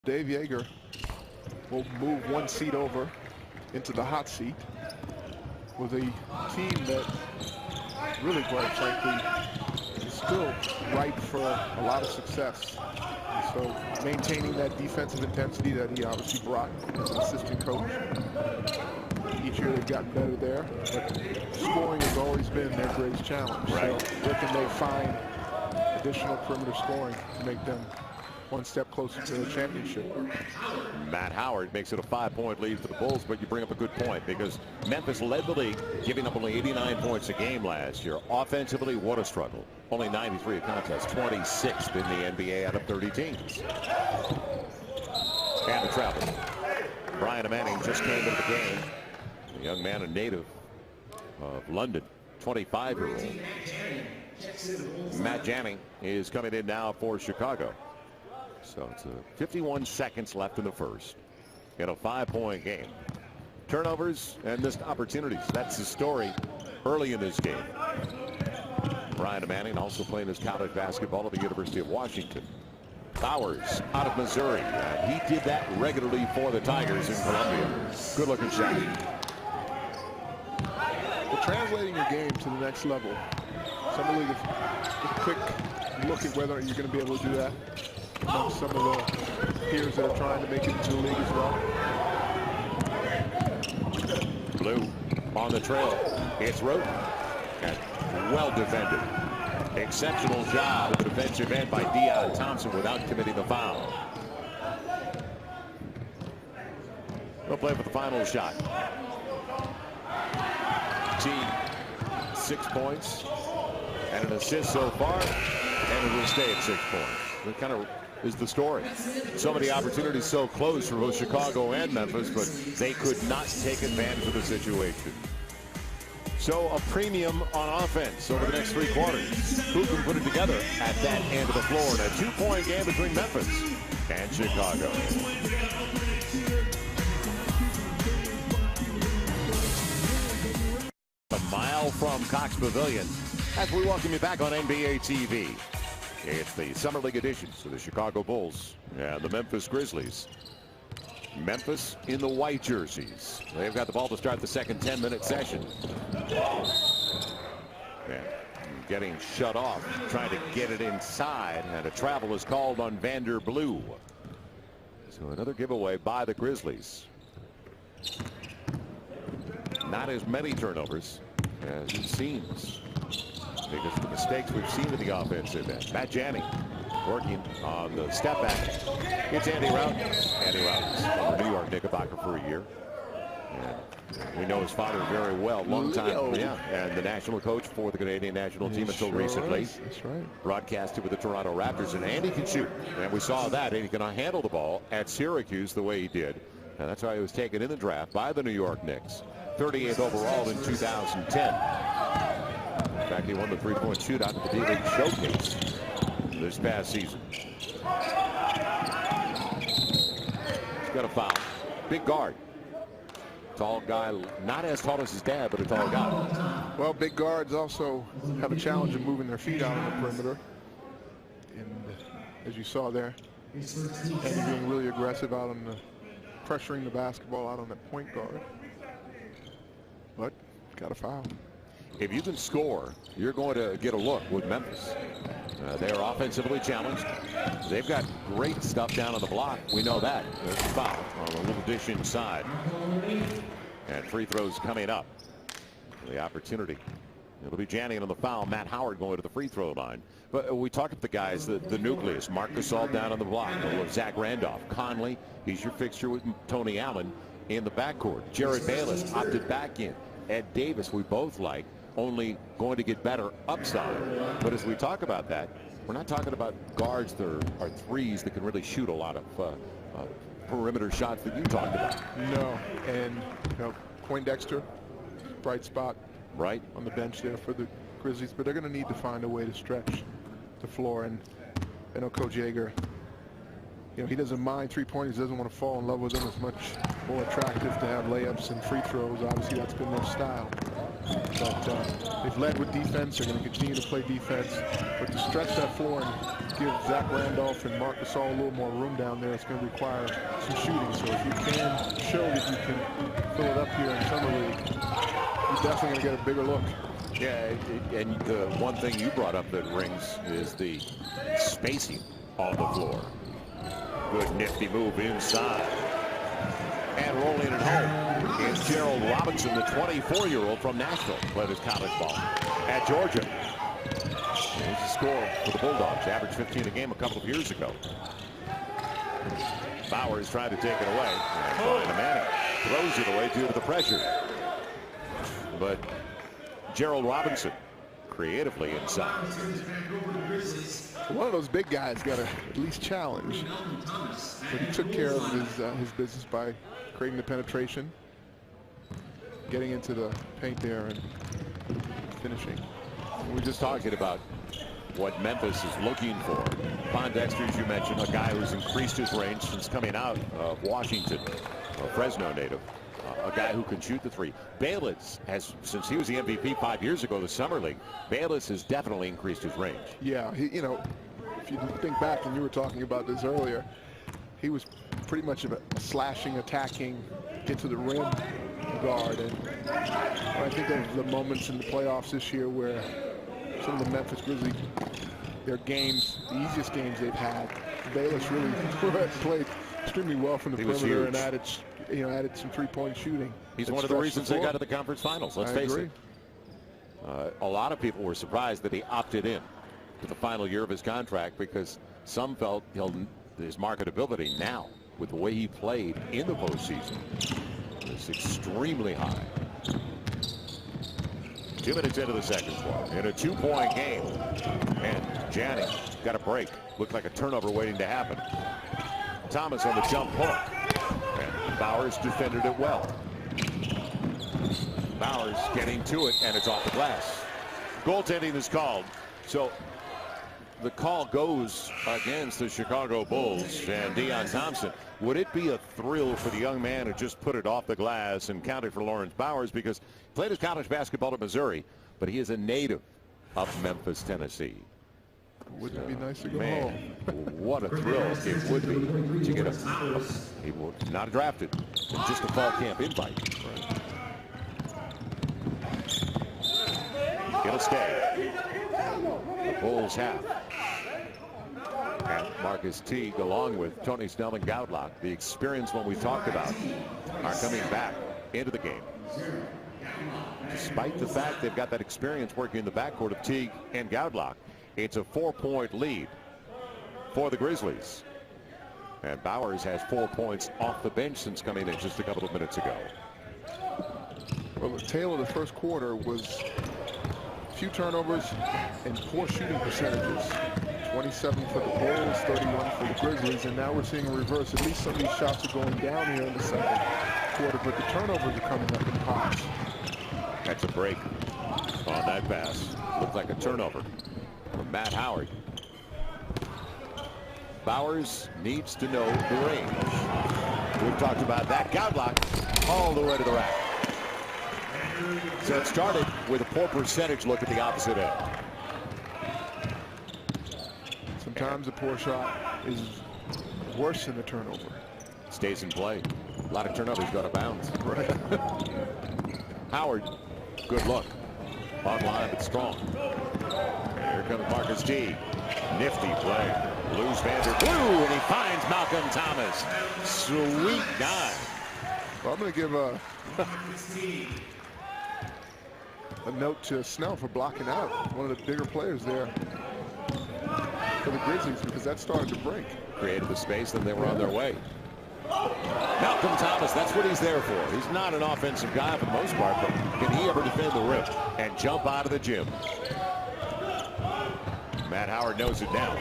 Dave Yeager will move one seat over into the hot seat with a team that really, quite frankly, is still ripe for a lot of success. And so maintaining that defensive intensity that he obviously brought as an assistant coach. Each year they've gotten better there, but scoring has always been their greatest challenge. Right. So where can they find additional perimeter scoring to make them one step closer to the championship? Matt Howard makes it a 5-point lead for the Bulls, but you bring up a good point because Memphis led the league, giving up only 89 points a game last year. Offensively, what a struggle. Only 93 a contest, 26th in the NBA out of 30 teams. And the travel. Brian Manning just came into the game. A young man, a native of London, 25-year-old. Matt Janning is coming in now for Chicago. So it's 51 seconds left in the first in a 5-point game. Turnovers and missed opportunities. That's the story early in this game. Brian Manning also playing his college basketball at the University of Washington. Bowers out of Missouri. He did that regularly for the Tigers in Columbia. Good looking shot. But translating your game to the next level. Some of the quick look at whether you're going to be able to do that among some of the peers that are trying to make it into the league as well. Blue on the trail. It's Roten. And well defended. Exceptional job at the defensive end by Deion Thompson without committing the foul. We'll play for the final shot. Team 6 points and an assist so far, and it will stay at 6 points. That kind of is the story. So many opportunities so close for both Chicago and Memphis, but they could not take advantage of the situation. So a premium on offense over the next 3 quarters. Who can put it together at that end of the floor in a 2-point game between Memphis and Chicago? A mile from Cox Pavilion as we welcome you back on NBA TV. It's the Summer League editions of the Chicago Bulls and the Memphis Grizzlies. Memphis in the white jerseys. They've got the ball to start the second 10-minute session. And getting shut off, trying to get it inside, and a travel is called on Vander Blue. So another giveaway by the Grizzlies. Not as many turnovers as it seems, because of the mistakes we've seen in the offensive end. Matt Janning working on the step back. It's Andy Routens. Andy Routens, former New York Knickerbocker for a year. And we know his father very well. Long time, and the national coach for the Canadian national team until recently. That's right. Broadcasted with the Toronto Raptors, and Andy can shoot. And we saw that, and he can handle the ball at Syracuse the way he did. And that's why he was taken in the draft by the New York Knicks. 38th overall in 2010. In fact, he won the 3-point shootout at the D-League Showcase this past season. He's got a foul. Big guard. Tall guy, not as tall as his dad, but a tall guy. Well, big guards also have a challenge of moving their feet out on the perimeter. And as you saw there, and being really aggressive out on the, pressuring the basketball out on that point guard. But got a foul. If you can score, you're going to get a look with Memphis. They're offensively challenged. They've got great stuff down on the block. We know that. There's a foul on a little dish inside. And free throws coming up. The opportunity. It'll be Janning on the foul. Matt Howard going to the free throw line. But we talked to the guys, the nucleus. Marc Gasol down on the block. Zach Randolph. Conley, he's your fixture with Tony Allen in the backcourt. Jared Bayless opted back in. Ed Davis, we both like. Only going to get better upside. But as we talk about that, we're not talking about guards that are threes that can really shoot a lot of perimeter shots that you talked about. No, and Poindexter, bright spot right on the bench there for the Grizzlies, but they're going to need to find a way to stretch the floor. And I know Coach Yeager, he doesn't mind 3-pointers, doesn't want to fall in love with them. It's much more attractive to have layups and free throws. Obviously, that's been their style. But they've led with defense. They're going to continue to play defense. But to stretch that floor and give Zach Randolph and Marc Gasol a little more room down there, it's going to require some shooting. So if you can show that you can fill it up here in Summer League, you're definitely going to get a bigger look. Yeah, and the one thing you brought up that rings is the spacing on the floor. Good nifty move inside. And rolling it home is Gerald Robinson, the 24-year-old from Nashville. Played his college ball at Georgia. Here's the score for the Bulldogs. Averaged 15 a game a couple of years ago. Bowers trying to take it away. And Manning throws it away due to the pressure. But Gerald Robinson creatively inside. One of those big guys got to at least challenge. But he took care of his business by creating the penetration, getting into the paint there, and finishing. We're just talking about what Memphis is looking for. Pondexter, as you mentioned, a guy who's increased his range since coming out of Washington, a Fresno native. A guy who can shoot the three. Bayless has, since he was the MVP 5 years ago, the Summer League, Bayless has definitely increased his range. Yeah, you know, if you think back, and you were talking about this earlier, he was pretty much a slashing, attacking, get to the rim guard. And I think of the moments in the playoffs this year where some of the Memphis Grizzlies, their games, the easiest games they've had, Bayless really played extremely well from the perimeter and added some three-point shooting. He's one of the reasons they got to the conference finals. Let's face it. A lot of people were surprised that he opted in to the final year of his contract because some felt his marketability now, with the way he played in the postseason, is extremely high. 2 minutes into the second quarter in a 2-point game, and Janney got a break. Looked like a turnover waiting to happen. Thomas on the jump hook, and Bowers defended it well. Bowers getting to it, and it's off the glass. Goaltending is called. So the call goes against the Chicago Bulls and Deion Thompson. Would it be a thrill for the young man who just put it off the glass and counted for Lawrence Bowers, because he played his college basketball at Missouri, but he is a native of Memphis, Tennessee. Wouldn't it be nice to go home? What a thrill it would be to get he was not drafted, just a fall camp invite. It'll stay. The Bulls have. And Marcus Teague, along with Tony Snell and Goudlock, the experienced one we talked about, are coming back into the game. Despite the fact they've got that experience working in the backcourt of Teague and Goudlock, it's a 4-point lead for the Grizzlies. And Bowers has 4 points off the bench since coming in just a couple of minutes ago. Well, the tail of the first quarter was a few turnovers and poor shooting percentages. 27 for the Bulls, 31 for the Grizzlies, and now we're seeing a reverse. At least some of these shots are going down here in the second quarter, but the turnovers are coming up in pots. That's a break on that pass. Looked like a turnover from Matt Howard. Bowers needs to know the range. We've talked about that. Goudlock all the way to the rack. So it started with a poor percentage look at the opposite end. Sometimes a poor shot is worse than a turnover. Stays in play. A lot of turnovers go to bounds. Right. Howard, good look. Online but strong. And here comes Marcus Teague. Nifty play. Lose Vanderblue, and he finds Malcolm Thomas. Sweet dive. Well, I'm going to give a note to Snell for blocking out one of the bigger players there for the Grizzlies, because that started to break. Created the space, then they were on their way. Malcolm Thomas, that's what he's there for. He's not an offensive guy for the most part, but can he ever defend the rim and jump out of the gym? Matt Howard knows it now.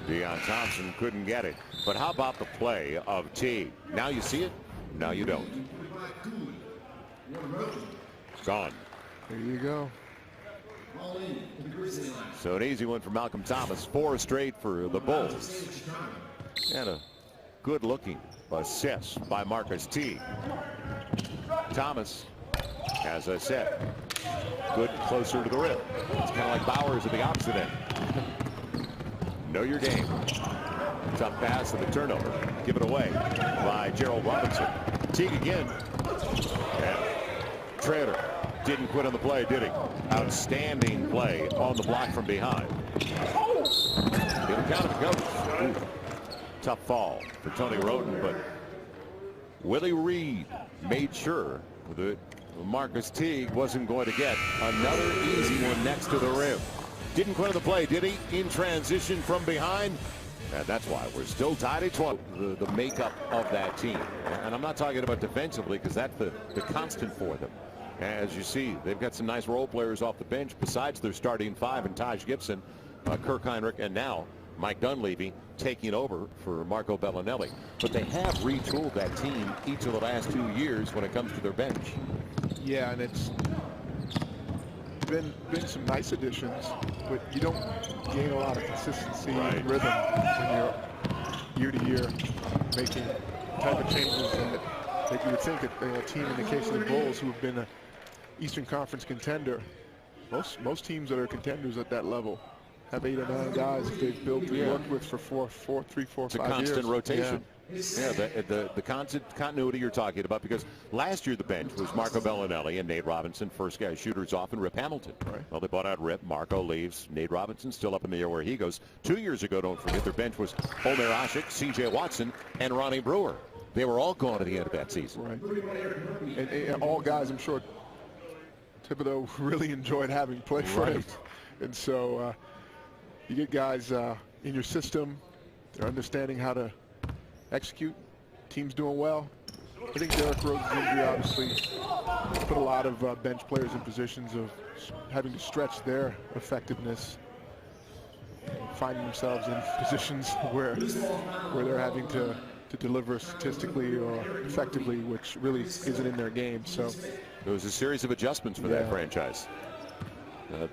Deion Thompson couldn't get it. But how about the play of Teague? Now you see it, now you don't. Gone. There you go. So an easy one for Malcolm Thomas. 4 straight for the Bulls. And a Good looking assist by Marcus Teague. Thomas, as I said, good closer to the rim. It's kind of like Bowers at the opposite end. Know your game. Tough pass and the turnover. Give it away by Gerald Robinson. Teague again. And Trader didn't quit on the play, did he? Outstanding play on the block from behind. It'll count if it goes. Tough fall for Tony Roden, but Willie Reed made sure that Marcus Teague wasn't going to get another easy one next to the rim. Didn't quit on the play, did he? In transition from behind. And that's why we're still tied at 12. The makeup of that team. And I'm not talking about defensively, because that's the constant for them. As you see, they've got some nice role players off the bench besides their starting five and Taj Gibson, Kirk Heinrich, and now Mike Dunleavy taking over for Marco Bellinelli. But they have retooled that team each of the last 2 years when it comes to their bench. Yeah, and it's been some nice additions, but you don't gain a lot of consistency and rhythm when you're year to year making type of changes that you would think a team in the case of the Bulls, who have been an Eastern Conference contender. Most teams that are contenders at that level have 8 or 9 guys that they've built and worked with for 3, 4, 5 years. It's a constant rotation. Yeah, the constant continuity you're talking about, because last year the bench was Marco Bellinelli and Nate Robinson, first guy shooters off, and Rip Hamilton. Right. Well, they bought out Rip. Marco leaves. Nate Robinson still up in the air where he goes. 2 years ago, don't forget, their bench was Omer Asik, C.J. Watson, and Ronnie Brewer. They were all gone at the end of that season. Right. And all guys, I'm sure Thibodeau really enjoyed having played for him. And so you get guys in your system. They're understanding how to execute. Team's doing well. I think Derrick Rose's injury obviously put a lot of bench players in positions of having to stretch their effectiveness, finding themselves in positions where they're having to deliver statistically or effectively, which really isn't in their game. So it was a series of adjustments for that franchise.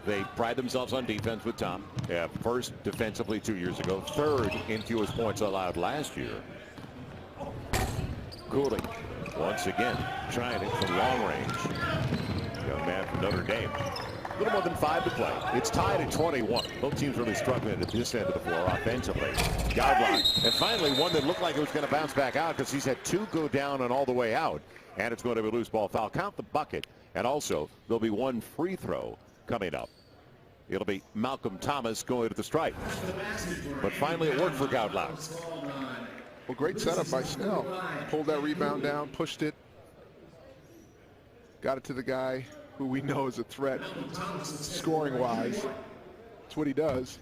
They pride themselves on defense with Tom. First defensively 2 years ago, third in fewest points allowed last year. Cooley once again trying it from long range. Young man from Notre Dame. A little more than 5 to play. It's tied at 21. Both teams really struggling at this end of the floor offensively. Godlock. And finally one that looked like it was going to bounce back out, because he's had 2 go down and all the way out. And it's going to be a loose ball foul. Count the bucket. And also there'll be 1 free throw coming up. It'll be Malcolm Thomas going to the stripe. But finally it worked for Godlock. Well, great setup by Snell. Pulled that rebound down, pushed it, got it to the guy who we know is a threat scoring-wise. That's what he does.